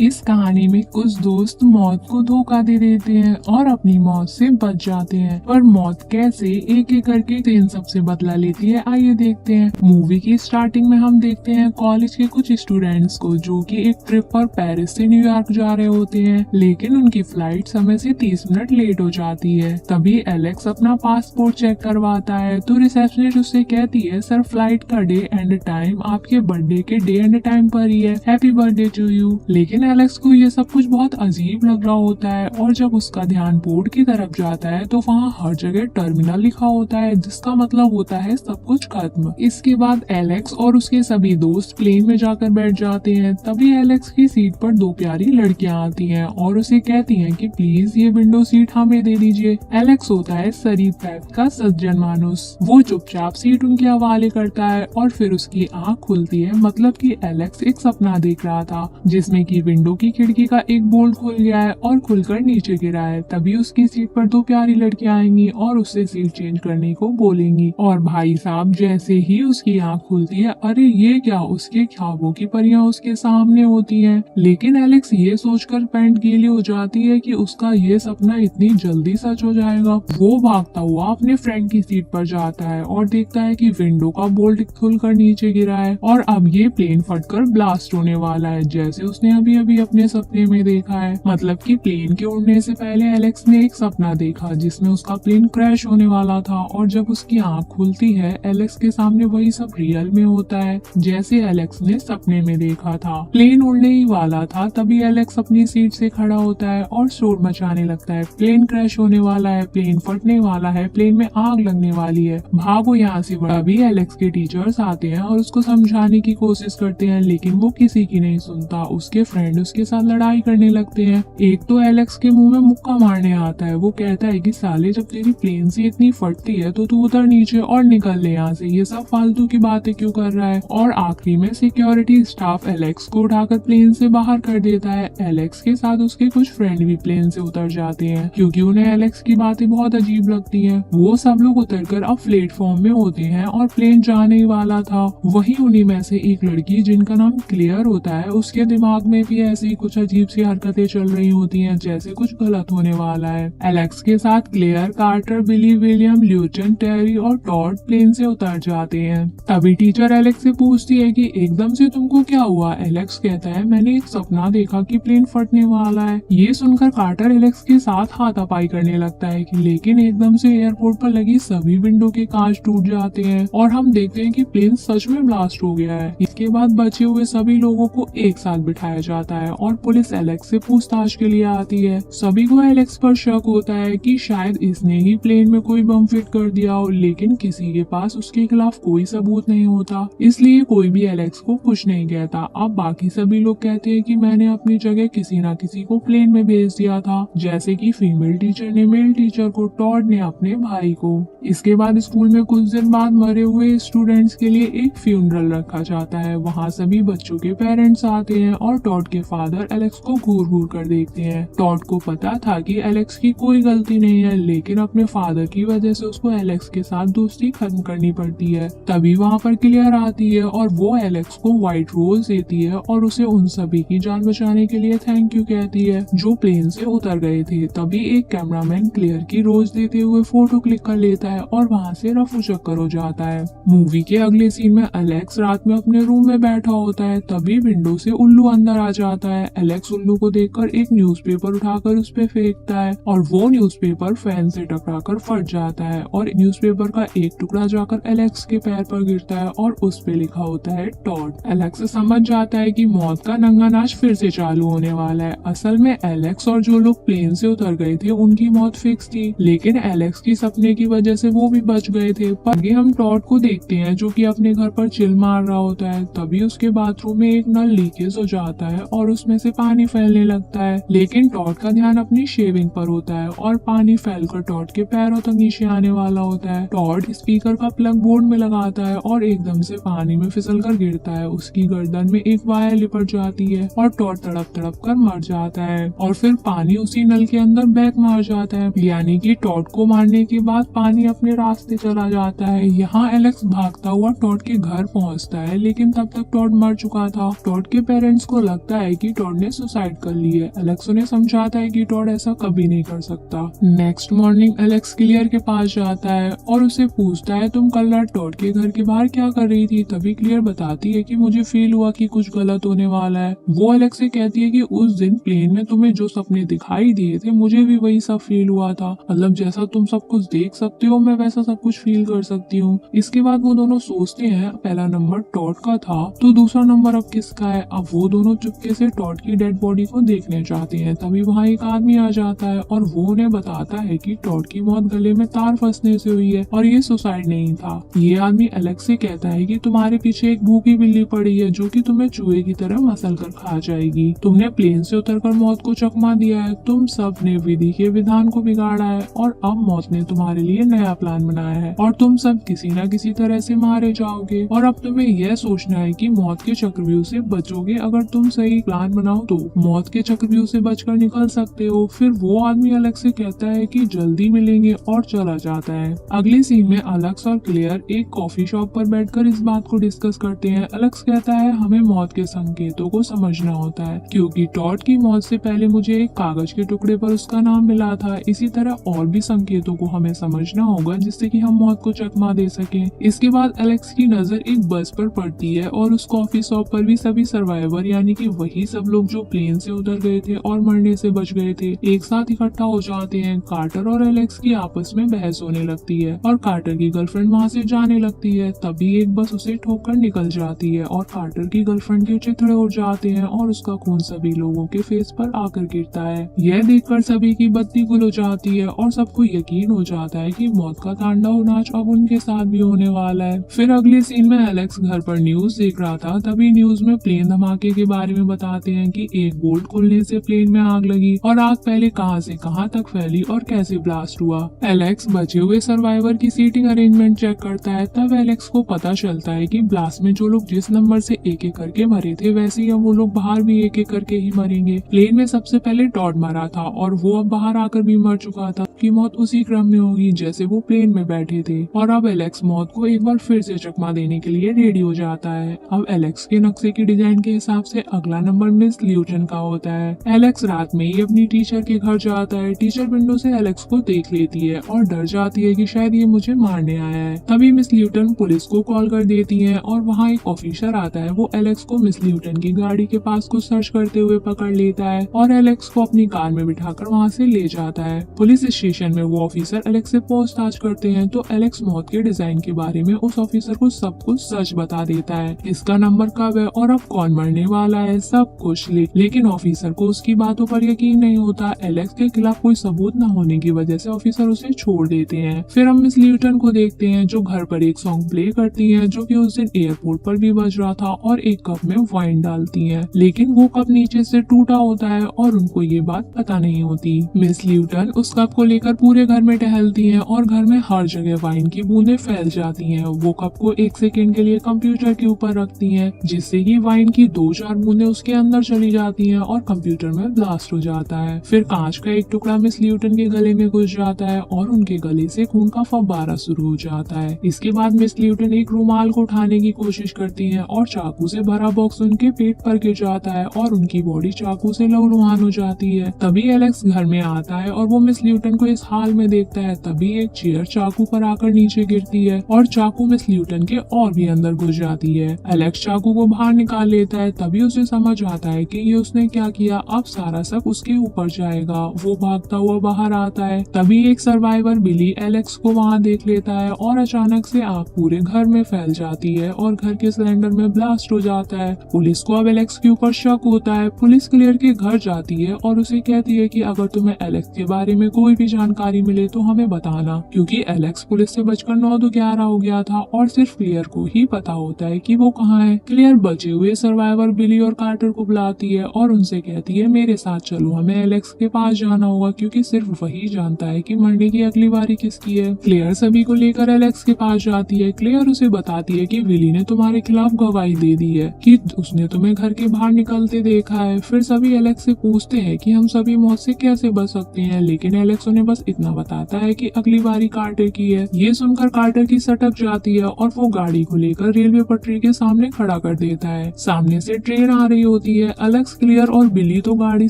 इस कहानी में कुछ दोस्त मौत को धोखा दे देते हैं और अपनी मौत से बच जाते हैं, पर मौत कैसे एक एक करके इन सबसे बदला लेती है, आइए देखते हैं। मूवी की स्टार्टिंग में हम देखते हैं कॉलेज के कुछ स्टूडेंट्स को जो कि एक ट्रिप पर पेरिस से न्यूयॉर्क जा रहे होते हैं, लेकिन उनकी फ्लाइट समय से 30 मिनट लेट हो जाती है। तभी एलेक्स अपना पासपोर्ट चेक करवाता है तो रिसेप्शनिस्ट उससे कहती है, सर फ्लाइट का डे एंड टाइम आपके बर्थडे के डे एंड टाइम पर ही है, हैप्पी बर्थडे टू यू। लेकिन एलेक्स को ये सब कुछ बहुत अजीब लग रहा होता है और जब उसका ध्यान बोर्ड की तरफ जाता है तो वहाँ हर जगह टर्मिनल लिखा होता है, जिसका मतलब होता है सब कुछ खत्म। इसके बाद एलेक्स और उसके सभी दोस्त प्लेन में जाकर बैठ जाते हैं। तभी एलेक्स की सीट पर दो प्यारी लड़कियां आती हैं और उसे कहती हैं कि प्लीज ये विंडो सीट हमें दे दीजिए। एलेक्स होता है शरीफ टाइप का सज्जन मानुस, वो चुपचाप सीट उनके हवाले करता है और फिर उसकी आँख खुलती है, मतलब कि एलेक्स एक सपना देख रहा था जिसमें कि विंडो की खिड़की का एक बोल्ट खुल गया है और खुलकर नीचे गिरा है। तभी उसकी सीट पर दो प्यारी लड़कियां आएंगी और उससे सीट चेंज करने को बोलेंगी और भाई साहब जैसे ही उसकी आँख खुलती है, अरे ये क्या, उसके ख्वाबों की परियां उसके सामने होती हैं। लेकिन एलेक्स ये सोचकर पैंट गीली हो जाती है कि उसका ये सपना इतनी जल्दी सच हो जाएगा। वो भागता हुआ अपने फ्रेंड की सीट पर जाता है और देखता है कि विंडो का बोल्ट खुलकर नीचे गिरा है और अब ये प्लेन फटकर ब्लास्ट होने वाला है, जैसे उसने अभी अभी अपने सपने में देखा है। मतलब कि प्लेन के उड़ने से पहले एलेक्स ने एक सपना देखा जिसमें उसका प्लेन क्रैश होने वाला था और जब उसकी आँख खुलती है एलेक्स के सामने वही सब रियल में होता है जैसे एलेक्स ने सपने में देखा था। प्लेन उड़ने ही वाला था तभी एलेक्स अपनी सीट से खड़ा होता है और शोर मचाने लगता है, प्लेन क्रैश होने वाला है, प्लेन फटने वाला है, प्लेन में आग लगने वाली है, भागो यहाँ से। अभी एलेक्स के टीचर्स आते हैं और उसको समझाने की कोशिश करते हैं लेकिन वो किसी की नहीं सुनता। उसके फ्रेंड उसके साथ लड़ाई करने लगते हैं। एक तो एलेक्स के मुंह में मुक्का मारने आता है, वो कहता है कि साले जब तेरी प्लेन से इतनी फटती है तो तू उतर नीचे और निकल ले यहाँ से, ये सब फालतू की बातें क्यों कर रहा है। और आखिरी में सिक्योरिटी स्टाफ एलेक्स को उठाकर प्लेन से बाहर कर देता है। एलेक्स के साथ उसके कुछ फ्रेंड भी प्लेन से उतर जाते हैं क्योंकि उन्हें एलेक्स की बातें बहुत अजीब लगती हैं। वो सब लोग उतरकर अब प्लेटफॉर्म में होते हैं और प्लेन जाने ही वाला था। वहीं उन्हीं में से एक लड़की जिनका नाम क्लेयर होता है, उसके दिमाग में भी ऐसी कुछ अजीब सी हरकतें चल रही होती हैं जैसे कुछ गलत होने वाला है। एलेक्स के साथ क्लेयर, कार्टर, बिली, विलियम, ल्यूटन, टेरी और टॉड प्लेन से उतर जाते हैं। तभी टीचर एलेक्स से पूछती है कि एकदम से तुमको क्या हुआ। एलेक्स कहता है मैंने एक सपना देखा कि प्लेन फटने वाला है। ये सुनकर कार्टर एलेक्स के साथ हाथापाई करने लगता है कि लेकिन एकदम से एयरपोर्ट पर लगी सभी विंडो के कांच टूट जाते हैं और हम देखते हैं कि प्लेन सच में ब्लास्ट हो गया है। इसके बाद बचे हुए सभी लोगों को एक साथ बिठाया जाता है और पुलिस एलेक्स से पूछताछ के लिए आती है। सभी को एलेक्स पर शक होता है कि शायद इसने ही प्लेन में कोई बम फिट कर दिया हो, लेकिन किसी के पास उसके खिलाफ कोई सबूत नहीं होता, इसलिए कोई भी एलेक्स को कुछ नहीं कहता। अब बाकी सभी लोग कहते हैं कि मैंने अपनी जगह किसी न किसी को प्लेन में भेज दिया था, जैसे कि फीमेल टीचर ने मेल टीचर को, टॉड ने अपने भाई को। इसके बाद स्कूल में कुछ दिन बाद मरे हुए स्टूडेंट्स के लिए एक फ्यूनरल रखा जाता है। वहाँ सभी बच्चों के पेरेंट्स आते हैं और टॉड के फादर एलेक्स को घूर घूर कर देखते हैं। टॉड को पता था कि एलेक्स की कोई गलती नहीं है, लेकिन अपने फादर की वजह से उसको एलेक्स के साथ दोस्ती खत्म करनी पड़ती है। तभी वहाँ पर क्लियर आती है और वो एलेक्स को व्हाइट रोज देती है और उसे उन सभी की जान बचाने के लिए थैंक यू कहती है जो प्लेन से उतर गए थे। तभी एक कैमरामैन क्लियर की रोज देते हुए फोटो क्लिक कर लेता है और वहाँ से रफू चक्कर हो जाता है। मूवी के अगले सीन में एलेक्स रात में अपने रूम में बैठा होता है, तभी विंडो से उल्लू अंदर आ जाता है। एलेक्स उल्लू को देखकर एक न्यूज़पेपर उठाकर उस पे फेंकता है और वो न्यूज़पेपर फैन से टकराकर फट जाता है और न्यूज़पेपर का एक टुकड़ा जाकर एलेक्स के पैर पर गिरता है और उस पे लिखा होता है टॉड। एलेक्स समझ जाता है कि मौत का नंगा नाच फिर से चालू होने वाला है। असल में एलेक्स और जो लोग प्लेन से उतर गए थे उनकी मौत फिक्स थी, लेकिन एलेक्स की सपने की वजह से वो भी बच गए थे। पर आगे हम टॉड को देखते हैं जो कि अपने घर पर चिल मार रहा होता है। तभी उसके बाथरूम में एक नल लीकेज हो जाता है और उसमें से पानी फैलने लगता है, लेकिन टॉड का ध्यान अपनी शेविंग पर होता है और पानी फैलकर टॉड के पैरों तक नीचे आने वाला होता है। टॉड स्पीकर का प्लग बोर्ड में लगाता है और एकदम से पानी में फिसलकर गिरता है। उसकी गर्दन में एक वायर लिपट जाती है और टॉड तड़प तड़प कर मर जाता है और फिर पानी उसी नल के अंदर बैक मार जाता है, यानी कि टॉड को मारने के बाद पानी अपने रास्ते चला जाता है। यहाँ एलेक्स भागता हुआ टॉड के घर पहुँचता है, लेकिन तब तक टॉड मर चुका था। टॉड के पेरेंट्स को लगता है है कि टॉड ने सुसाइड कर ली है। एलेक्स उन्हें समझाता है कि टॉड ऐसा कभी नहीं कर सकता। नेक्स्ट मॉर्निंग एलेक्स क्लियर के पास जाता है और उसे पूछता है तुम कल रात टॉड के घर के बाहर क्या कर रही थी। तभी क्लियर बताती है कि मुझे फील हुआ कि कुछ गलत होने वाला है। वो एलेक्स से कहती है कि उस दिन प्लेन में तुम्हें जो सपने दिखाई दिए थे मुझे भी वही सब फील हुआ था। मतलब जैसा तुम सब कुछ देख सकते हो मैं वैसा सब कुछ फील कर सकती हूँ। इसके बाद वो दोनों सोचते हैं पहला नंबर टॉड का था तो दूसरा नंबर अब किसका है। अब वो दोनों चुपके से टॉड की डेड बॉडी को देखने जाते हैं। तभी वहाँ एक आदमी आ जाता है और वो उन्हें बताता है कि टॉड की मौत गले में तार फंसने से हुई है और ये सुसाइड नहीं था। ये आदमी एलेक्स से कहता है कि तुम्हारे पीछे एक भूखी बिल्ली पड़ी है जो कि तुम्हें चूहे की तरह मसल कर खा जाएगी। तुमने प्लेन से उतरकर मौत को चकमा दिया है। तुम सब ने विधि के विधान को बिगाड़ा है और अब मौत ने तुम्हारे लिए नया प्लान बनाया है और तुम सब किसी न किसी तरह से मारे जाओगे। और अब तुम्हें यह सोचना है कि मौत के चक्रव्यूह से बचोगे। अगर तुम सही प्लान बनाओ तो मौत के चक्रव्यूह से बचकर निकल सकते हो। फिर वो आदमी एलेक्स से कहता है कि जल्दी मिलेंगे और चला जाता है। अगली सीन में एलेक्स और क्लेयर एक कॉफी शॉप पर बैठकर इस बात को डिस्कस करते हैं। एलेक्स कहता है हमें मौत के संकेतों को समझना होता है क्योंकि टॉड की मौत से पहले मुझे एक कागज के टुकड़े पर उसका नाम मिला था। इसी तरह और भी संकेतों को हमें समझना होगा जिससे कि हम मौत को चकमा दे सकें। इसके बाद एलेक्स की नजर एक बस पर पड़ती है और उस कॉफी शॉप पर भी सभी सर्वाइवर यानी कि वही सब लोग जो प्लेन से उतर गए थे और मरने से बच गए थे एक साथ इकट्ठा हो जाते हैं। कार्टर और एलेक्स की आपस में बहस होने लगती है और कार्टर की गर्लफ्रेंड वहाँ से जाने लगती है। तभी एक बस उसे ठोकर निकल जाती है और कार्टर की गर्लफ्रेंड के चिथड़े उड़ जाते हैं और उसका खून सभी लोगों के फेस पर आकर गिरता है। यह देखकर सभी की बत्ती गुल हो जाती है और सबको यकीन हो जाता है कि मौत का तांडव नाच अब उनके साथ भी होने वाला है। फिर अगले सीन में एलेक्स घर पर न्यूज देख रहा था। तभी न्यूज में प्लेन धमाके के बारे में बताते हैं कि एक बोल्ट खुलने से प्लेन में आग लगी और आग पहले कहां से कहां तक फैली और कैसे ब्लास्ट हुआ। एलेक्स बचे हुए सर्वाइवर की सीटिंग अरेंजमेंट चेक करता है। तब एलेक्स को पता चलता है कि ब्लास्ट में जो लोग जिस नंबर से एक एक करके मरे थे वैसे ही अब वो लोग बाहर भी एक एक करके ही मरेंगे। प्लेन में सबसे पहले टॉड मरा था और वो अब बाहर आकर भी मर चुका था कि मौत उसी क्रम में होगी जैसे वो प्लेन में बैठे थे। और अब एलेक्स मौत को एक बार फिर से चकमा देने के लिए रेडी हो जाता है। अब एलेक्स के नक्शे की डिजाइन के हिसाब से अगला नंबर मिस ल्यूटन का होता है। एलेक्स रात में ही अपनी टीचर के घर जाता है। टीचर विंडो से एलेक्स को देख लेती है और डर जाती है कि शायद ये मुझे मारने आया है। तभी मिस ल्यूटन पुलिस को कॉल कर देती है और वहाँ एक ऑफिसर आता है। वो एलेक्स को मिस ल्यूटन की गाड़ी के पास कुछ सर्च करते हुए पकड़ लेता है और एलेक्स को अपनी कार में बिठाकर वहाँ से ले जाता है। पुलिस स्टेशन में वो ऑफिसर एलेक्स से पूछताछ करते हैं तो एलेक्स मौत के डिजाइन के बारे में उस ऑफिसर को सब कुछ सच बता देता है। इसका नंबर कब है और अब कौन मरने वाला है सब कुछ। लेकिन ऑफिसर को उसकी बातों पर यकीन नहीं होता। एलेक्स के खिलाफ कोई सबूत न होने की वजह से ऑफिसर उसे छोड़ देते हैं। फिर हम मिस ल्यूटन को देखते हैं जो घर पर एक सॉन्ग प्ले करती है जो कि उस दिन एयरपोर्ट पर भी बज रहा था और एक कप में वाइन डालती है। लेकिन वो कप नीचे से टूटा होता है और उनको ये बात पता नहीं होती। मिस ल्यूटन उस कप को लेकर पूरे घर में टहलती हैं और घर में हर जगह वाइन की बूंदें फैल जाती हैं। वो कप को एक सेकंड के लिए कंप्यूटर के ऊपर रखती हैं जिससे कि वाइन की 2-4 बूंदें उसके अंदर चली जाती हैं और कंप्यूटर में ब्लास्ट हो जाता है। फिर कांच का एक टुकड़ा मिस ल्यूटन के गले में घुस जाता है और उनके गले से खून का फव्वारा शुरू हो जाता है। इसके बाद मिस ल्यूटन एक रुमाल को उठाने की कोशिश करती है और चाकू से भरा बॉक्स उनके पेट पर गिर जाता है और उनकी बॉडी चाकू से लहूलुहान हो जाती है। तभी एलेक्स घर में आता है और वो मिस ल्यूटन को इस हाल में देखता है। तभी एक चेयर चाकू पर आकर नीचे गिरती है और चाकू मिस ल्यूटन के और भी अंदर घुस जाती है। एलेक्स चाकू को बाहर निकाल लेता है। तभी उसे समझ आता है कि ये उसने क्या किया, अब सारा सब उसके ऊपर जाएगा। वो भागता हुआ बाहर आता है। तभी एक सर्वाइवर बिली एलेक्स को वहाँ देख लेता है और अचानक से आग पूरे घर में फैल जाती है और घर के सिलेंडर में ब्लास्ट हो जाता है। पुलिस को अब एलेक्स के ऊपर शक होता है। पुलिस क्लियर के घर जाती है और उसे कहती है कि अगर तुम्हें एलेक्स के बारे में कोई भी जानकारी मिले तो हमें बताना, क्योंकि एलेक्स पुलिस से बचकर 9-11 हो गया था और सिर्फ क्लियर को ही पता होता है कि वो कहाँ है। क्लियर बचे हुए सर्वाइवर बिली और कार्टर को बुलाती है और उनसे कहती है मेरे साथ चलो, हमें एलेक्स के पास जाना होगा क्योंकि सिर्फ वही जानता है कि मरने की अगली बारी किसकी है। क्लियर सभी को लेकर एलेक्स के पास जाती है। क्लियर उसे बताती है कि विली ने तुम्हारे खिलाफ गवाही दे दी है कि उसने तुम्हें घर के बाहर निकलते देखा है। फिर सभी एलेक्स से पूछते हैं कि हम सभी मौत से कैसे बच सकते हैं, लेकिन एलेक्स उन्हें उन्हें बस इतना बताता है कि अगली बारी कार्टर की है। ये सुनकर कार्टर की सटक जाती है और वो गाड़ी को लेकर रेलवे पटरी के सामने खड़ा कर देता है। सामने से ट्रेन आ रही होती है। एलेक्स, क्लियर और बिली तो गाड़ी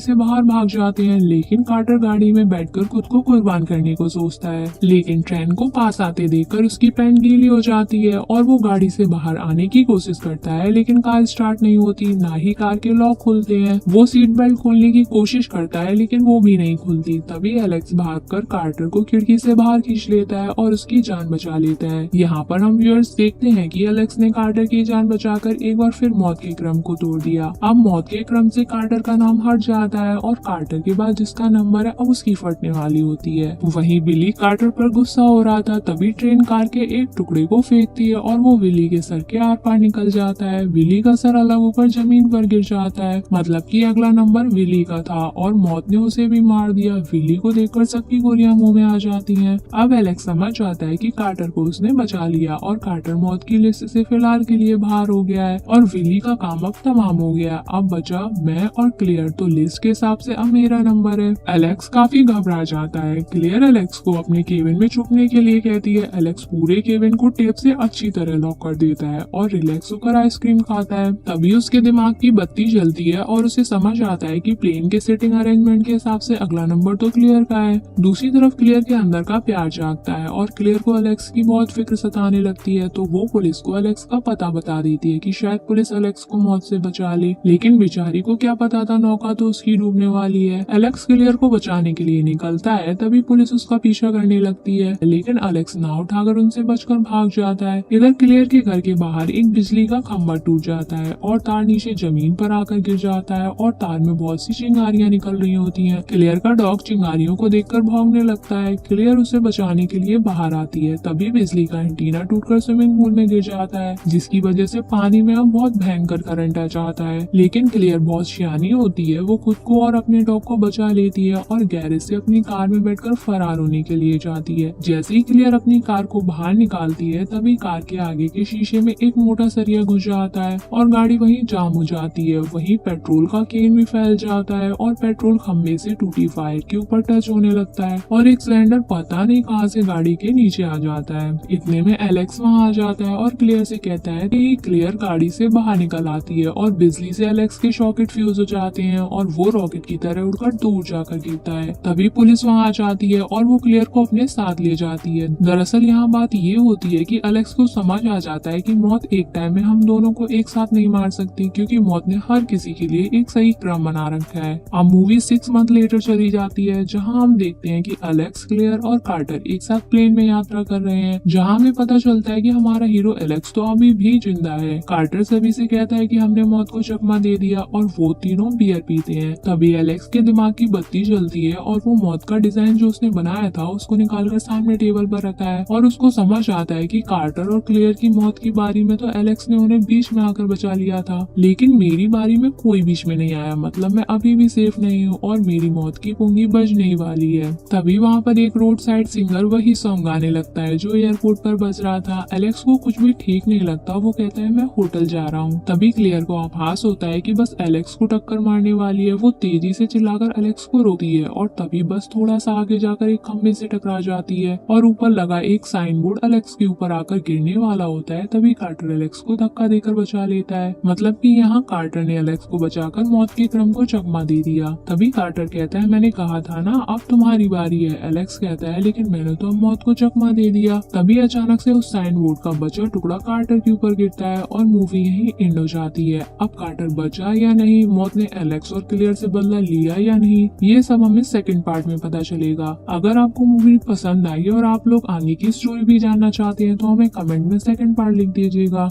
से बाहर भाग जाते हैं, लेकिन कार्टर गाड़ी में बैठकर खुद को कुर्बान करने को सोचता है। लेकिन ट्रेन को पास आते देखकर उसकी पैंट गीली हो जाती है और वो गाड़ी से बाहर आने की कोशिश करता है, लेकिन कार स्टार्ट नहीं होती, ना ही कार के लॉक खुलते हैं। वो सीट बेल्ट खोलने की कोशिश करता है, लेकिन वो भी नहीं खुलती। तभी एलेक्स भागकर कार्टर को खिड़की से बाहर खींच लेता है और उसकी जान बचा लेता है। यहाँ पर हम व्यूअर्स देखते हैं कि एलेक्स ने कार्टर की जान बचाकर एक बार फिर मौत के क्रम को तोड़ दिया। अब मौत के क्रम से कार्टर का नाम हट जाता है और कार्टर के बाद जिसका नंबर है अब उसकी फटने वाली होती है। वहीं बिली कार्टर पर गुस्सा हो रहा था, तभी ट्रेन कार के एक टुकड़े को फेंकती है और वो विली के सर के आर पार निकल जाता है। विली का सर अलग होकर जमीन पर गिर जाता है, मतलब कि अगला नंबर विली का था और मौत ने उसे भी मार दिया। विली को देखकर सबकी गोलियां मुंह में आ जाती हैं। अब एलेक्स समझ जाता है कि कार्टर को उसने बचा लिया और कार्टर मौत की लिस्ट से फिलहाल के लिए बाहर हो गया है और विली का काम अब तमाम हो गया। अब बचा मैं और क्लियर, तो लिस्ट के हिसाब से अब मेरा नंबर है। एलेक्स काफी घबरा जाता है। क्लियर एलेक्स को अपने केबिन में छुपने के लिए कहती है। एलेक्स पूरे केबिन को टेप से अच्छी तरह लॉक कर देता है और रिलैक्स होकर आइसक्रीम खाता है। तभी उसके दिमाग की बत्ती जलती है और उसे समझ आता है कि प्लेन के सिटिंग अरेंजमेंट के हिसाब से अगला नंबर तो क्लियर का है। दूसरी तरफ क्लियर के अंदर का प्यार जागता है और क्लियर को एलेक्स की बहुत फिक्र सताने लगती है, तो वो पुलिस को एलेक्स का पता बता देती है कि शायद पुलिस एलेक्स को मौत से बचा ले, लेकिन बेचारी को क्या पता था नौका तो उसकी डूबने वाली है। एलेक्स क्लियर को बचाने के लिए निकलता है, तभी पुलिस उसका पीछा करने लगती है, लेकिन एलेक्स नाव उठाकर उनसे बचकर भाग जाता है। इधर क्लियर के घर के बाहर एक बिजली का खंभा टूट जाता है और तार नीचे जमीन पर आकर गिर जाता है और तार में बहुत सी चिंगारियां निकल रही होती हैं। क्लियर का डॉग चिंगारियों को देखकर भौंकने लगता है। क्लियर उसे बचाने के लिए बाहर आती है, तभी बिजली का एंटीना टूटकर स्विमिंग पूल में गिर जाता है, जिसकी वजह से पानी में अब बहुत भयंकर करंट आ जाता है। लेकिन क्लियर बहुत सियानी होती है, वो खुद को और अपने डॉग को बचा लेती है और गैरेज से अपनी कार में बैठकर फरार होने के लिए जाती है। जैसे ही क्लियर अपनी कार को बाहर निकालती है, तभी कार के आगे के शीशे में एक मोटा सरिया घुस जाता है और गाड़ी वहीं जाम हो जाती है। वहीं पेट्रोल का केन भी फैल जाता है और पेट्रोल खंभे से टूटी फायर के ऊपर टच होने लगता है और एक सिलेंडर पता नहीं कहां से गाड़ी के नीचे आ जाता है। इतने में एलेक्स वहां आ जाता है और क्लियर से कहता है कि क्लियर गाड़ी से बाहर निकल आती है और बिजली से एलेक्स के सॉकेट फ्यूज हो जाते हैं और वो रॉकेट की तरह उड़कर दूर जाकर गिरता है। तभी पुलिस वहां आ जाती है और वो क्लियर को अपने साथ ले जाती है। दरअसल यहाँ बात ये होती है कि एलेक्स को समझ आ जाता है कि मौत एक टाइम में हम दोनों को एक साथ नहीं मार सकती, क्योंकि मौत ने हर किसी के लिए एक सही क्रम बना रखा है। अब मूवी 6 मंथ लेटर चली जाती है, जहाँ हम देखते हैं कि एलेक्स, क्लियर और कार्टर एक साथ प्लेन में यात्रा कर रहे हैं, जहाँ हमें पता चलता है कि हमारा हीरो एलेक्स तो अभी भी जिंदा है। कार्टर सभी से कहता है कि हमने मौत को चकमा दे दिया और वो तीनों बियर पीते हैं। तभी एलेक्स के दिमाग की बत्ती जलती है और वो मौत का डिजाइन जो उसने बनाया था उसको निकालकर सामने टेबल पर रखा है और उसको समझ आता है कि कार्टर और क्लियर की मौत की बारी में तो एलेक्स ने उन्हें बीच में आकर बचा लिया था, लेकिन मेरी बारी में कोई बीच में नहीं आया, मतलब मैं अभी भी सेफ नहीं हूँ और मेरी मौत की पुंगी बजने वाली है। तभी वहाँ पर एक रोड साइड सिंगर वही सॉन्ग गाने लगता है जो एयरपोर्ट पर बज रहा था। एलेक्स को कुछ भी ठीक नहीं लगता, वो कहता है मैं होटल जा रहा हूँ। तभी क्लियर को आभास होता है कि बस एलेक्स को टक्कर मारने वाली है। वो तेजी से चिल्लाकर एलेक्स को रोकती है और तभी बस थोड़ा सा आगे जाकर एक खंभे से टकरा जाती है और ऊपर लगा एक साइन बोर्ड एलेक्स के ऊपर आकर गिरने वाला होता है। तभी कार्टर एलेक्स को धक्का देकर बचा लेता है, मतलब कि यहाँ कार्टर ने एलेक्स को बचाकर मौत के क्रम को चकमा दे दिया। तभी कार्टर कहता है मैंने कहा था ना अब तुम्हारी बारी है। एलेक्स कहता है लेकिन मैंने तो मौत को चकमा दे दिया। तभी अचानक से उस साइन बोर्ड का बचा टुकड़ा कार्टर के ऊपर गिरता है और मूवी यहीं एंड हो जाती है। अब कार्टर बचा या नहीं, मौत ने एलेक्स और क्लियर से बदला लिया या नहीं, ये सब हमें सेकंड पार्ट में पता चलेगा। अगर आपको मूवी पसंद आई और आप लोग आगे की स्टोरी भी जानना चाहते हैं तो हमें कमेंट में सेकंड पार्ट लिख दीजिएगा।